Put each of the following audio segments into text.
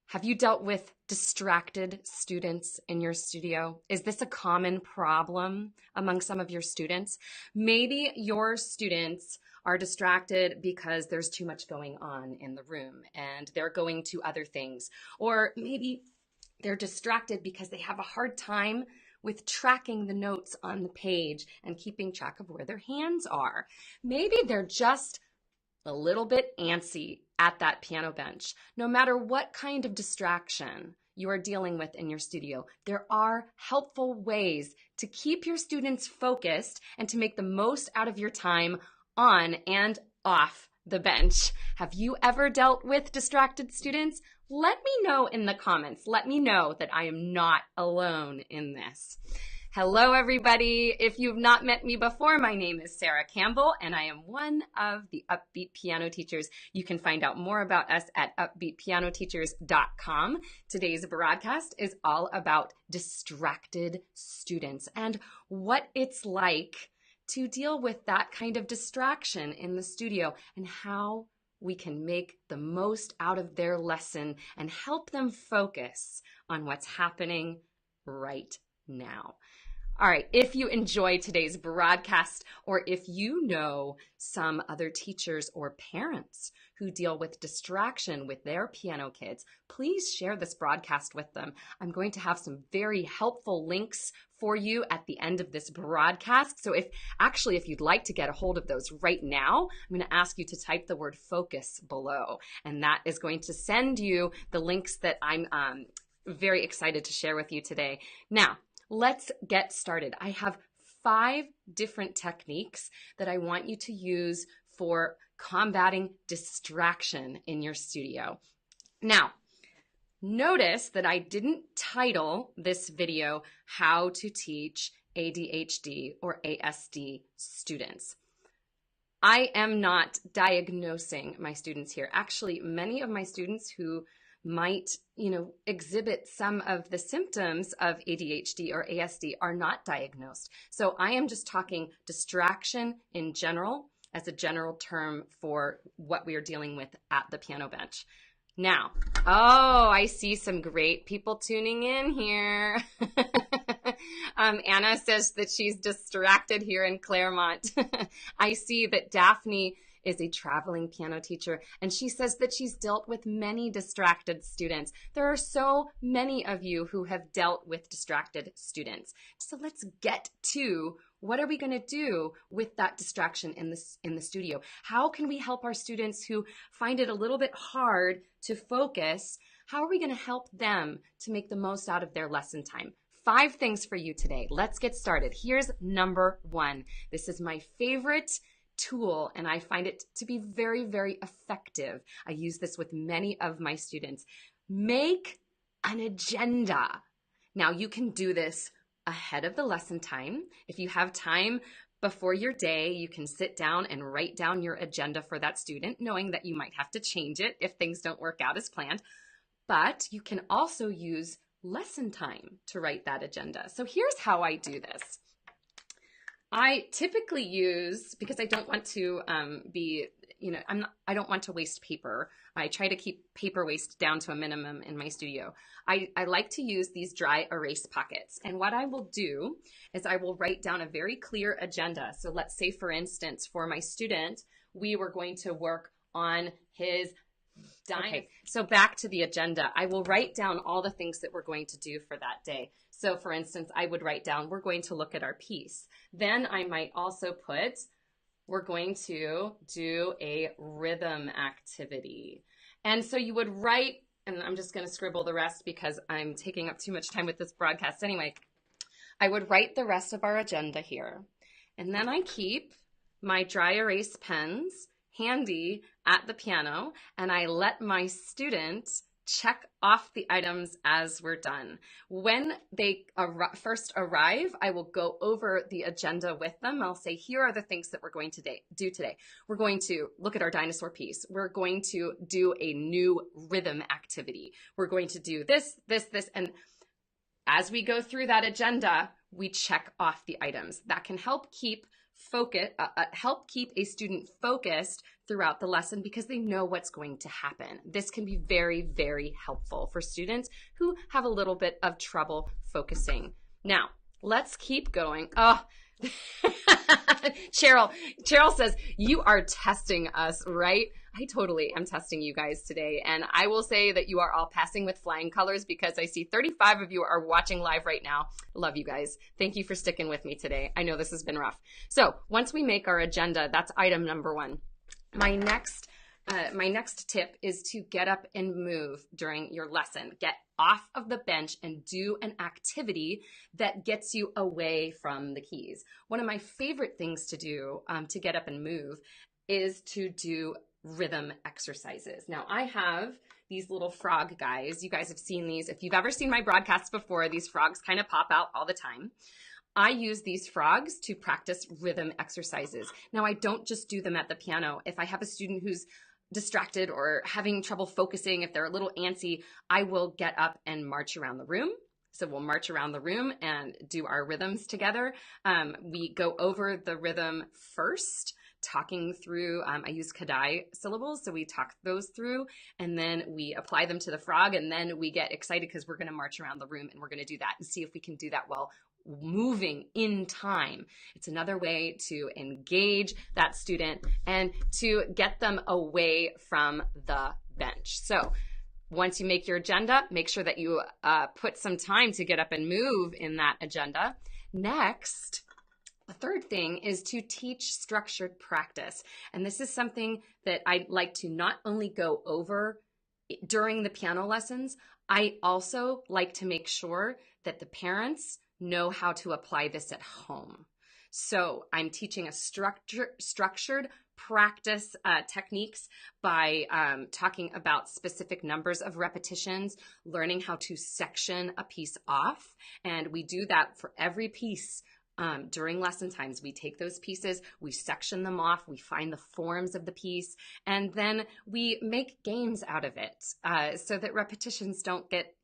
Have you dealt with distracted students in your studio? Is this a common problem among some of your students? Maybe your students are distracted because there's too much going on in the room and they're going to other things. Or maybe they're distracted because they have a hard time with tracking the notes on the page and keeping track of where their hands are. Maybe they're just a little bit antsy at that piano bench. No matter what kind of distraction you are dealing with in your studio, there are helpful ways to keep your students focused and to make the most out of your time on and off the bench. Have you ever dealt with distracted students? Let me know in the comments. Let me know that I am not alone in this. Hello, everybody. If you've not met me before, my name is Sarah Campbell, and I am one of the Upbeat Piano Teachers. You can find out more about us at upbeatpianoteachers.com. Today's broadcast is all about distracted students and what it's like to deal with that kind of distraction in the studio and how we can make the most out of their lesson and help them focus on what's happening right now. All right, if you enjoyed today's broadcast, or if you know some other teachers or parents who deal with distraction with their piano kids, please share this broadcast with them. I'm going to have some very helpful links for you at the end of this broadcast. So if you'd like to get a hold of those right now, I'm going to ask you to type the word focus below, and that is going to send you the links that I'm very excited to share with you today. Now, let's get started. I have 5 different techniques that I want you to use for combating distraction in your studio. Now, notice that I didn't title this video How to Teach ADHD or ASD Students. I am not diagnosing my students here. Actually, many of my students who might, exhibit some of the symptoms of ADHD or ASD are not diagnosed. So I am just talking distraction in general as a general term for what we are dealing with at the piano bench. Now, I see some great people tuning in here. Anna says that she's distracted here in Claremont. I see that Daphne is a traveling piano teacher, and she says that she's dealt with many distracted students. There are so many of you who have dealt with distracted students. So let's get to what are we going to do with that distraction in the studio? How can we help our students who find it a little bit hard to focus? How are we going to help them to make the most out of their lesson time? 5 things for you today. Let's get started. Here's number 1. This is my favorite tool, and I find it to be very, very effective. I use this with many of my students. Make an agenda. Now, you can do this ahead of the lesson time. If you have time before your day, you can sit down and write down your agenda for that student, knowing that you might have to change it if things don't work out as planned. But you can also use lesson time to write that agenda. So here's how I do this. I typically use, because I don't want to I don't want to waste paper. I try to keep paper waste down to a minimum in my studio. I like to use these dry erase pockets. And what I will do is I will write down a very clear agenda. So let's say, for instance, for my student, we were going to work on his Okay, so back to the agenda. I will write down all the things that we're going to do for that day. So for instance, I would write down, we're going to look at our piece. Then I might also put, we're going to do a rhythm activity. And so you would write, and I'm just going to scribble the rest because I'm taking up too much time with this broadcast anyway. I would write the rest of our agenda here. And then I keep my dry erase pens handy at the piano, and I let my students check off the items as we're done. When they first arrive, I will go over the agenda with them. I'll say, here are the things that we're going to do today. We're going to look at our dinosaur piece. We're going to do a new rhythm activity. We're going to do this, this, this, and as we go through that agenda, we check off the items. That can help keep help keep a student focused throughout the lesson because they know what's going to happen. This can be very, very helpful for students who have a little bit of trouble focusing. Now, let's keep going. Oh, Cheryl says, you are testing us, right? I totally am testing you guys today. And I will say that you are all passing with flying colors because I see 35 of you are watching live right now. Love you guys. Thank you for sticking with me today. I know this has been rough. So once we make our agenda, that's item number 1. My next tip is to get up and move during your lesson. Get off of the bench and do an activity that gets you away from the keys. One of my favorite things to do to get up and move is to do rhythm exercises. Now I have these little frog guys. You guys have seen these. If you've ever seen my broadcasts before, these frogs kind of pop out all the time. I use these frogs to practice rhythm exercises. Now I don't just do them at the piano. If I have a student who's distracted or having trouble focusing, if they're a little antsy, I will get up and march around the room. So we'll march around the room and do our rhythms together. We go over the rhythm first, talking through, I use Kadai syllables, so we talk those through, and then we apply them to the frog, and then we get excited because we're going to march around the room, and we're going to do that and see if we can do that while moving in time. It's another way to engage that student and to get them away from the bench. So once you make your agenda, make sure that you put some time to get up and move in that agenda. Next, the third thing is to teach structured practice. And this is something that I like to not only go over during the piano lessons, I also like to make sure that the parents know how to apply this at home. So I'm teaching a structured practice techniques by talking about specific numbers of repetitions, learning how to section a piece off. And we do that for every piece. During lesson times, we take those pieces, we section them off, we find the forms of the piece, and then we make games out of it so that repetitions don't get,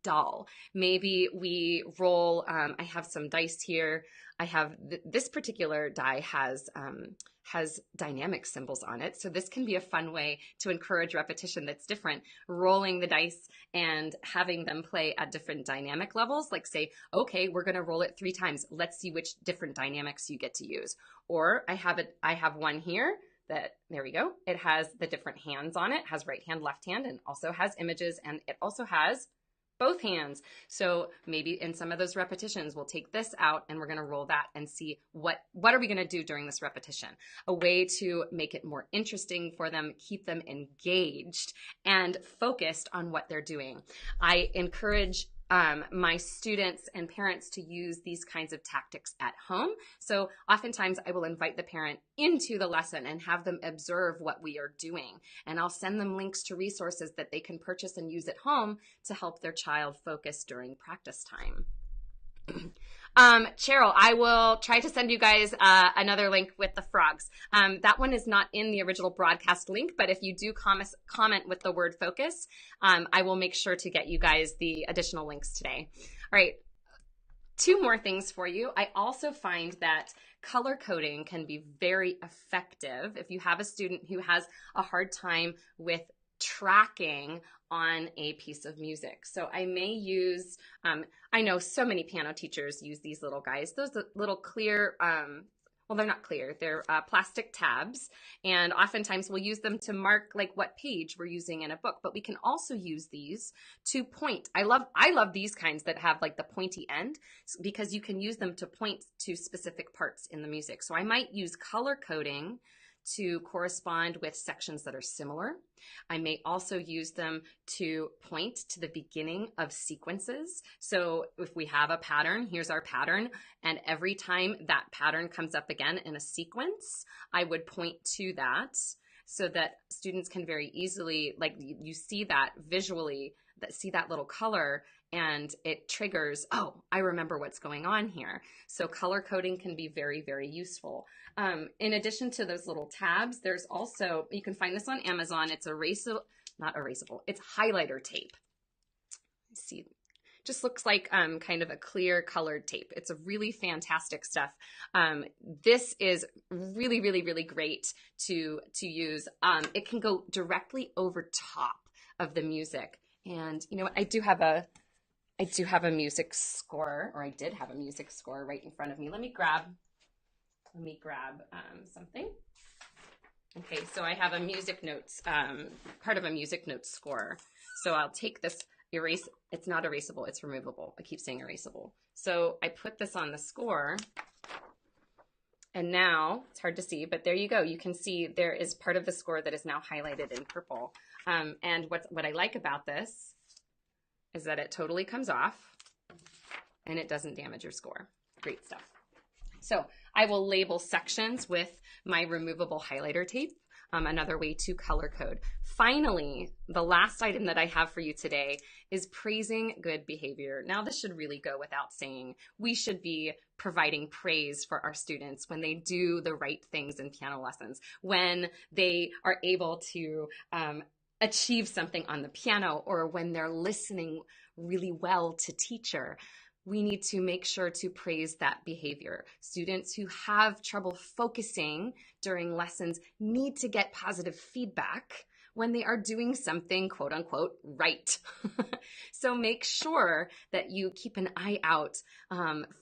dull. Maybe we roll, I have some dice here. I have this particular die has dynamic symbols on it. So this can be a fun way to encourage repetition that's different, rolling the dice and having them play at different dynamic levels. Like say, okay, we're going to roll it 3 times. Let's see which different dynamics you get to use. Or I have one here that, there we go. It has the different hands on it, has right hand, left hand, and also has images, and it also has both hands. So maybe in some of those repetitions, we'll take this out and we're going to roll that and see what are we going to do during this repetition. A way to make it more interesting for them, keep them engaged and focused on what they're doing. I encourage my students and parents to use these kinds of tactics at home. So oftentimes I will invite the parent into the lesson and have them observe what we are doing. And I'll send them links to resources that they can purchase and use at home to help their child focus during practice time. Cheryl, I will try to send you guys another link with the frogs. That one is not in the original broadcast link, but if you do comment with the word focus, I will make sure to get you guys the additional links today. All right, 2 more things for you. I also find that color coding can be very effective if you have a student who has a hard time with tracking on a piece of music. So I may use, I know so many piano teachers use these little guys, those little clear, well, they're not clear, they're plastic tabs, and oftentimes we'll use them to mark like what page we're using in a book, but we can also use these to point. I love these kinds that have like the pointy end because you can use them to point to specific parts in the music. So I might use color coding to correspond with sections that are similar. I may also use them to point to the beginning of sequences. So if we have a pattern, here's our pattern, and every time that pattern comes up again in a sequence, I would point to that so that students can very easily, like you see that visually, see that little color, and it triggers, oh, I remember what's going on here. So color coding can be very, very useful. In addition to those little tabs, there's also, you can find this on Amazon. It's not erasable, it's highlighter tape. See, just looks like kind of a clear colored tape. It's a really fantastic stuff. This is really, really, really great to use. It can go directly over top of the music. And you know what? I do have a music score, or I did have a music score right in front of me. Let me grab something. Okay, so I have a music notes, part of a music notes score. So I'll take this it's not erasable, it's removable. I keep saying erasable. So I put this on the score, and now it's hard to see, but there you go. You can see there is part of the score that is now highlighted in purple. And what I like about this is that it totally comes off and it doesn't damage your score. Great stuff. So I will label sections with my removable highlighter tape, another way to color code. Finally, the last item that I have for you today is praising good behavior. Now, this should really go without saying. We should be providing praise for our students when they do the right things in piano lessons, when they are able to achieve something on the piano, or when they're listening really well to teacher. We need to make sure to praise that behavior. Students who have trouble focusing during lessons need to get positive feedback when they are doing something, quote unquote, right. So make sure that you keep an eye out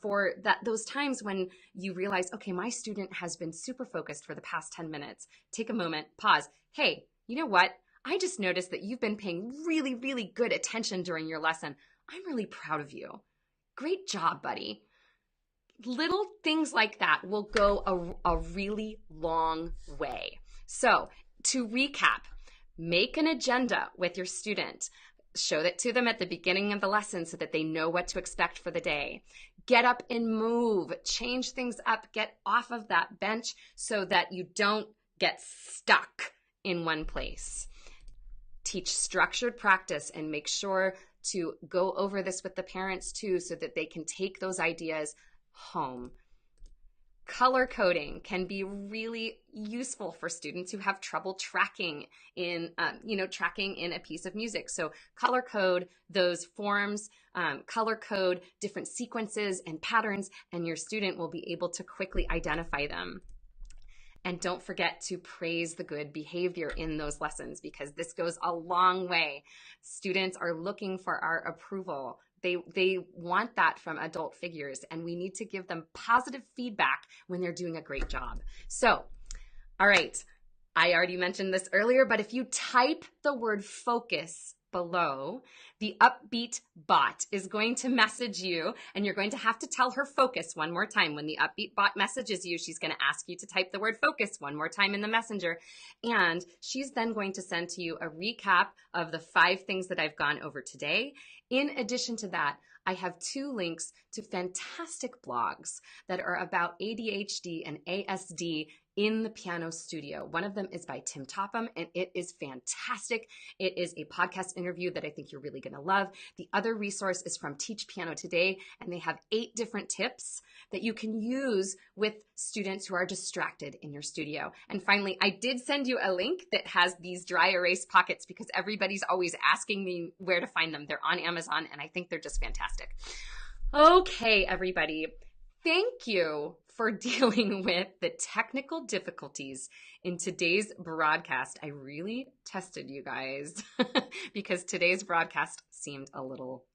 for those times when you realize, okay, my student has been super focused for the past 10 minutes. Take a moment, pause. Hey, you know what? I just noticed that you've been paying really, really good attention during your lesson. I'm really proud of you. Great job, buddy. Little things like that will go a really long way. So to recap, make an agenda with your student. Show that to them at the beginning of the lesson so that they know what to expect for the day. Get up and move. Change things up. Get off of that bench so that you don't get stuck in one place. Teach structured practice and make sure to go over this with the parents too so that they can take those ideas home. Color coding can be really useful for students who have trouble tracking in a piece of music. So color code those forms, color code different sequences and patterns, and your student will be able to quickly identify them. And don't forget to praise the good behavior in those lessons, because this goes a long way. Students are looking for our approval. They want that from adult figures, and we need to give them positive feedback when they're doing a great job. So, all right, I already mentioned this earlier, but if you type the word focus below, the Upbeat bot is going to message you, and you're going to have to tell her focus one more time. When the Upbeat bot messages you, she's going to ask you to type the word focus one more time in the messenger, and she's then going to send to you a recap of the 5 things that I've gone over today. In addition to that, I have 2 links to fantastic blogs that are about ADHD and ASD in the piano studio. One of them is by Tim Topham, and it is fantastic. It is a podcast interview that I think you're really going to love. The other resource is from Teach Piano Today, and they have 8 different tips that you can use with students who are distracted in your studio. And finally, I did send you a link that has these dry erase pockets because everybody's always asking me where to find them. They're on Amazon, and I think they're just fantastic. Okay, everybody. Thank you for dealing with the technical difficulties in today's broadcast. I really tested you guys because today's broadcast seemed a little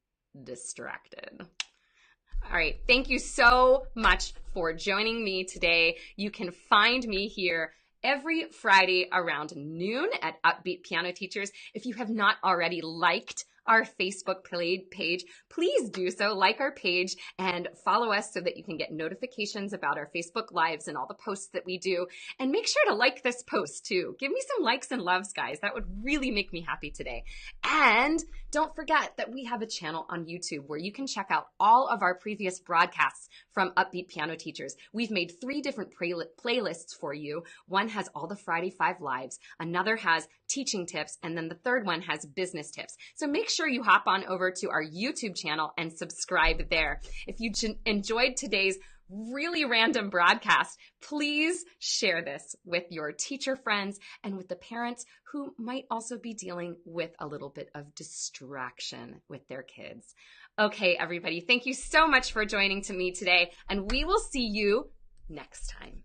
distracted. All right, thank you so much for joining me today. You can find me here every Friday around noon at Upbeat Piano Teachers. If you have not already liked our Facebook page, please do so. Like our page and follow us so that you can get notifications about our Facebook Lives and all the posts that we do. And make sure to like this post too. Give me some likes and loves, guys. That would really make me happy today. And don't forget that we have a channel on YouTube where you can check out all of our previous broadcasts from Upbeat Piano Teachers. We've made 3 different playlists for you. One has all the Friday 5 lives, another has teaching tips, and then the third one has business tips. So make sure you hop on over to our YouTube channel and subscribe there. If you enjoyed today's really random broadcast, please share this with your teacher friends and with the parents who might also be dealing with a little bit of distraction with their kids. Okay, everybody, thank you so much for joining me today, and we will see you next time.